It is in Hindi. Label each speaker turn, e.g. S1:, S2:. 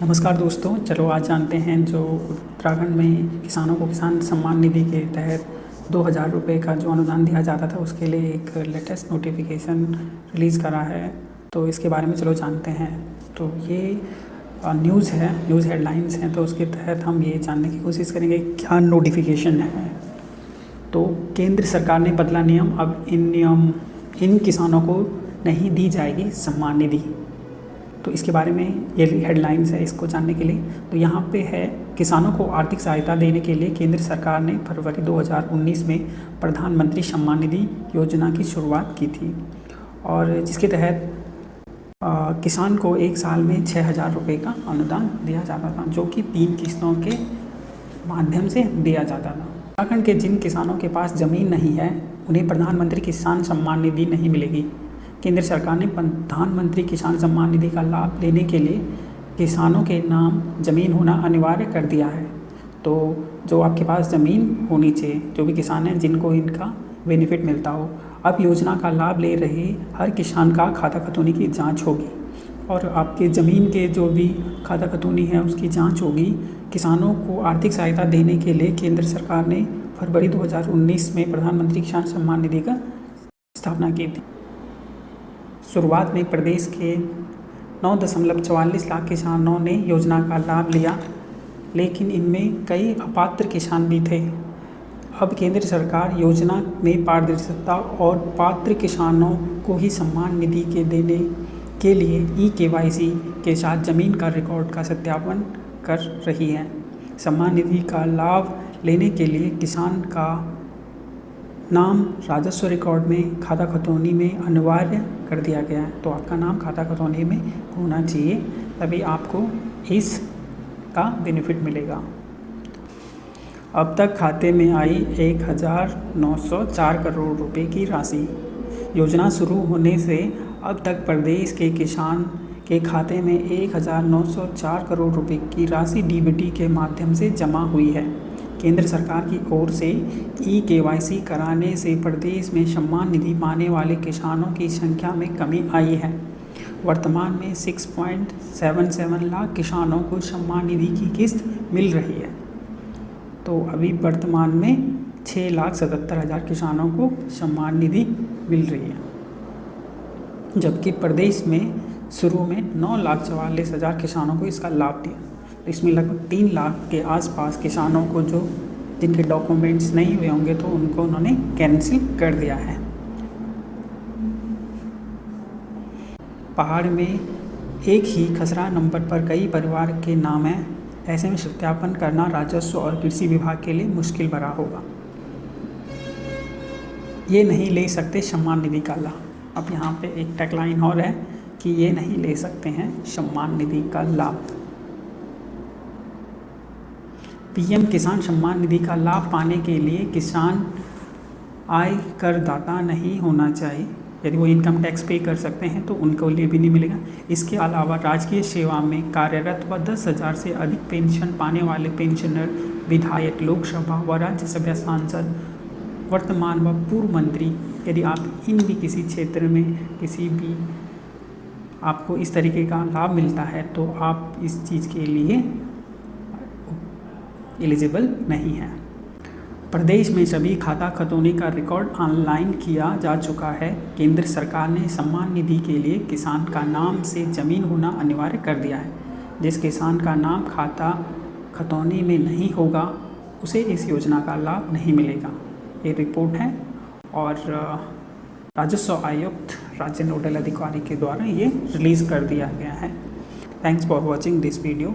S1: नमस्कार दोस्तों, चलो आज जानते हैं जो उत्तराखंड में किसानों को किसान सम्मान निधि के तहत 2000 रुपये का जो अनुदान दिया जाता था उसके लिए एक लेटेस्ट नोटिफिकेशन रिलीज़ करा है। तो इसके बारे में चलो जानते हैं। तो ये न्यूज़ है, न्यूज़ हेडलाइंस हैं, तो उसके तहत हम ये जानने की कोशिश करेंगे क्या नोटिफिकेशन है। तो केंद्र सरकार ने बदला नियम, अब इन किसानों को नहीं दी जाएगी सम्मान निधि। तो इसके बारे में ये हेडलाइंस है, इसको जानने के लिए। तो यहाँ पे है, किसानों को आर्थिक सहायता देने के लिए केंद्र सरकार ने फरवरी 2019 में प्रधानमंत्री सम्मान निधि योजना की शुरुआत की थी, और जिसके तहत किसान को एक साल में 6000 रुपये का अनुदान दिया जाता था, जो कि 3 किस्तों के माध्यम से दिया जाता था। उत्तराखंड के जिन किसानों के पास ज़मीन नहीं है उन्हें प्रधानमंत्री किसान सम्मान निधि नहीं मिलेगी। केंद्र सरकार ने प्रधानमंत्री किसान सम्मान निधि का लाभ लेने के लिए किसानों के नाम ज़मीन होना अनिवार्य कर दिया है। तो जो आपके पास ज़मीन होनी चाहिए, जो भी किसान हैं जिनको इनका बेनिफिट मिलता हो, अब योजना का लाभ ले रहे हर किसान का खाता खतौनी की जांच होगी, और आपके ज़मीन के जो भी खाता खतौनी है उसकी जांच होगी। किसानों को आर्थिक सहायता देने के लिए केंद्र सरकार ने फरवरी 2019 में प्रधानमंत्री किसान सम्मान निधि का स्थापना की थी। शुरुआत में प्रदेश के 9.44 लाख किसानों ने योजना का लाभ लिया, लेकिन इनमें कई अपात्र किसान भी थे। अब केंद्र सरकार योजना में पारदर्शिता और पात्र किसानों को ही सम्मान निधि के देने के लिए eKYC के साथ ज़मीन का रिकॉर्ड का सत्यापन कर रही है। सम्मान निधि का लाभ लेने के लिए किसान का नाम राजस्व रिकॉर्ड में खाता खतौनी में अनिवार्य कर दिया गया है। तो आपका नाम खाता खतौनी में होना चाहिए, तभी आपको इसका बेनिफिट मिलेगा। अब तक खाते में आई 1904 करोड़ रुपए की राशि। योजना शुरू होने से अब तक प्रदेश के किसान के खाते में 1904 करोड़ रुपए की राशि डीबीटी के माध्यम से जमा हुई है। केंद्र सरकार की ओर से eKYC कराने से प्रदेश में सम्मान निधि पाने वाले किसानों की संख्या में कमी आई है। वर्तमान में 6.77 लाख किसानों को सम्मान निधि की किस्त मिल रही है। तो अभी वर्तमान में 6,77,000 किसानों को सम्मान निधि मिल रही है, जबकि प्रदेश में शुरू में 9,44,000 किसानों को इसका लाभ दिया। तो इसमें लगभग 3 लाख के आसपास किसानों को जो जिनके डॉक्यूमेंट्स नहीं हुए होंगे तो उनको उन्होंने कैंसिल कर दिया है। पहाड़ में एक ही खसरा नंबर पर कई परिवार के नाम हैं, ऐसे में सत्यापन करना राजस्व और कृषि विभाग के लिए मुश्किल भरा होगा। ये नहीं ले सकते सम्मान निधि का लाभ। अब यहाँ पे एक टैगलाइन और है कि ये नहीं ले सकते हैं सम्मान निधि का लाभ। पीएम किसान सम्मान निधि का लाभ पाने के लिए किसान आय करदाता नहीं होना चाहिए। यदि वो इनकम टैक्स पे कर सकते हैं तो उनको लिए भी नहीं मिलेगा। इसके अलावा राजकीय सेवा में कार्यरत व 10,000 से अधिक पेंशन पाने वाले पेंशनर, विधायक, लोकसभा व राज्यसभा सांसद, वर्तमान व पूर्व मंत्री, यदि आप इन भी किसी क्षेत्र में किसी भी आपको इस तरीके का लाभ मिलता है तो आप इस चीज़ के लिए एलिजिबल नहीं है। प्रदेश में सभी खाता खतौनी का रिकॉर्ड ऑनलाइन किया जा चुका है। केंद्र सरकार ने सम्मान निधि के लिए किसान का नाम से ज़मीन होना अनिवार्य कर दिया है। जिस किसान का नाम खाता खतौनी में नहीं होगा उसे इस योजना का लाभ नहीं मिलेगा। ये रिपोर्ट है, और राजस्व आयुक्त राज्य नोडल अधिकारी के द्वारा ये रिलीज़ कर दिया गया है। Thanks for watching this video.